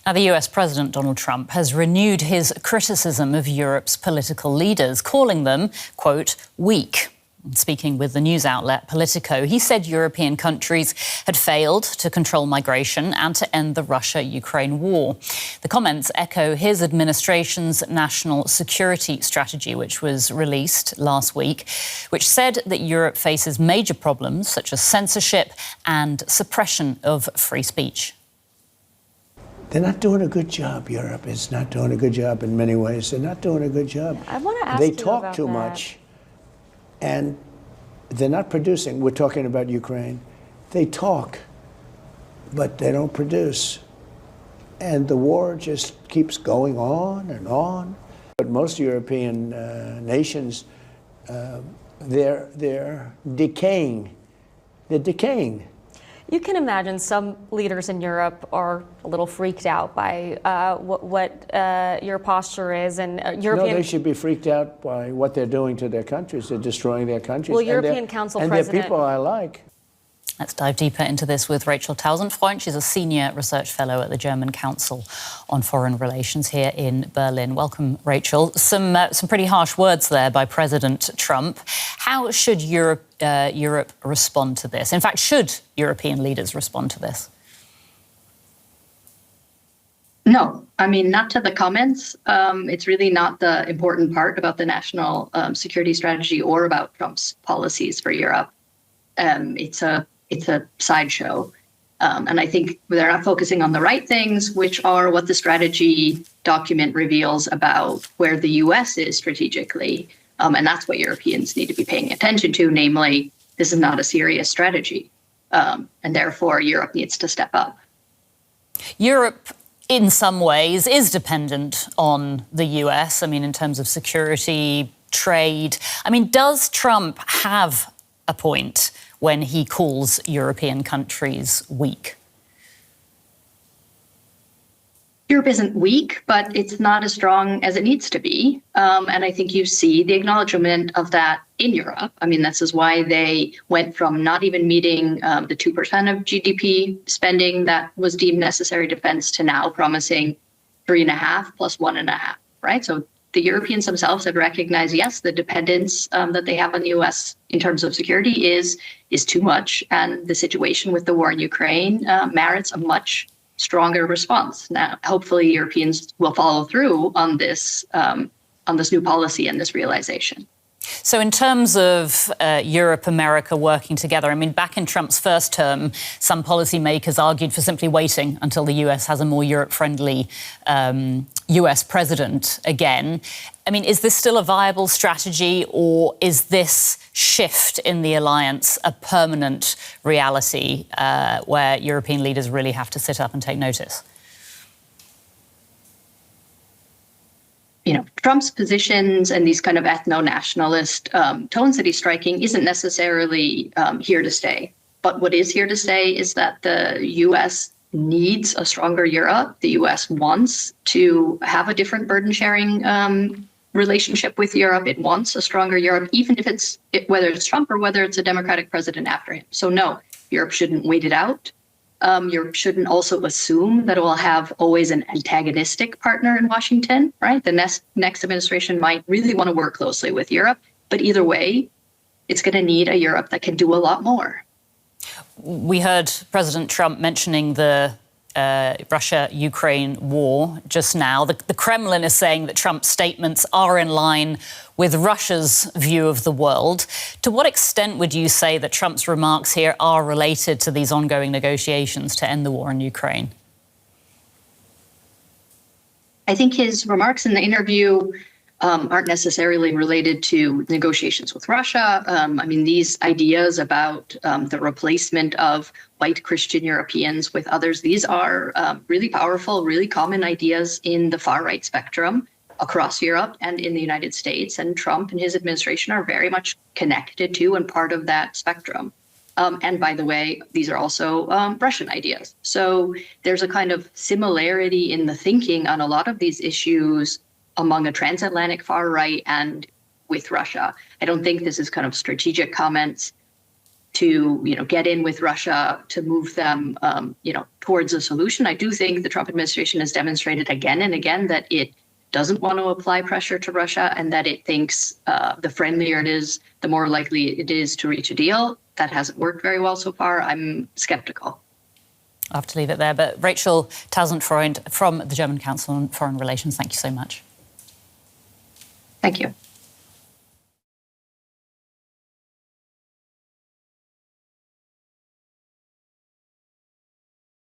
Now, the US President Donald Trump has renewed his criticism of Europe's political leaders, calling them, quote, weak. Speaking with the news outlet Politico, he said European countries had failed to control migration and to end the Russia-Ukraine war. The comments echo his administration's national security strategy, which was released last week, which said that Europe faces major problems such as censorship and suppression of free speech. They're not doing a good job. Europe is not doing a good job in many ways. They're not doing a good job. I want to ask They you talk about too that. much, and they're not producing. We're talking about Ukraine. They talk, but they don't produce. And the war just keeps going on and on. But most European nations, they're decaying. They're decaying. You can imagine some leaders in Europe are a little freaked out by what your posture is, and European. No, they should be freaked out by what they're doing to their countries. They're destroying their countries. Well, European Council President. And they're people I like. Let's dive deeper into this with Rachel Tausendfreund. She's a senior research fellow at the German Council on Foreign Relations here in Berlin. Welcome, Rachel. Some pretty harsh words there by President Trump. How should Europe respond to this? In fact, should European leaders respond to this? No, I mean, not to the comments. It's really not the important part about the national security strategy or about Trump's policies for Europe. It's a sideshow. And I think they're not focusing on the right things, which are what the strategy document reveals about where the U.S. is strategically. And that's what Europeans need to be paying attention to, namely, this is not a serious strategy. And therefore, Europe needs to step up. Europe, in some ways, is dependent on the US, I mean, in terms of security, trade. I mean, does Trump have a point when he calls European countries weak? Europe isn't weak, but it's not as strong as it needs to be. And I think you see the acknowledgement of that in Europe. I mean, this is why they went from not even meeting the 2% of GDP spending that was deemed necessary defense to now promising 3.5 plus 1.5, right? So the Europeans themselves have recognized, yes, the dependence that they have on the U.S. in terms of security is too much. And the situation with the war in Ukraine merits a much stronger response. Now, hopefully, Europeans will follow through on this new policy and this realization. So in terms of Europe, America working together, I mean, back in Trump's first term, some policymakers argued for simply waiting until the US has a more Europe-friendly US president again. I mean, is this still a viable strategy, or is this shift in the alliance a permanent reality where European leaders really have to sit up and take notice? You know, Trump's positions and these kind of ethno-nationalist tones that he's striking isn't necessarily here to stay. But what is here to stay is that the U.S. needs a stronger Europe. The U.S. wants to have a different burden-sharing relationship with Europe. It wants a stronger Europe, even if whether it's Trump or whether it's a Democratic president after him. So no, Europe shouldn't wait it out. Europe shouldn't also assume that it will have always an antagonistic partner in Washington, right? The next administration might really want to work closely with Europe, but either way, it's going to need a Europe that can do a lot more. We heard President Trump mentioning the Russia-Ukraine war just now. The Kremlin is saying that Trump's statements are in line with Russia's view of the world. To what extent would you say that Trump's remarks here are related to these ongoing negotiations to end the war in Ukraine? I think his remarks in the interview aren't necessarily related to negotiations with Russia. I mean, these ideas about the replacement of white Christian Europeans with others, these are really powerful, really common ideas in the far-right spectrum across Europe and in the United States. And Trump and his administration are very much connected to and part of that spectrum. And by the way, these are also Russian ideas. So there's a kind of similarity in the thinking on a lot of these issues among a transatlantic far right and with Russia. I don't think this is kind of strategic comments to, get in with Russia to move them, towards a solution. I do think the Trump administration has demonstrated again and again that it doesn't want to apply pressure to Russia and that it thinks the friendlier it is, the more likely it is to reach a deal. That hasn't worked very well so far. I'm skeptical. I have to leave it there. But Rachel Tausendfreund from the German Council on Foreign Relations, thank you so much. Thank you.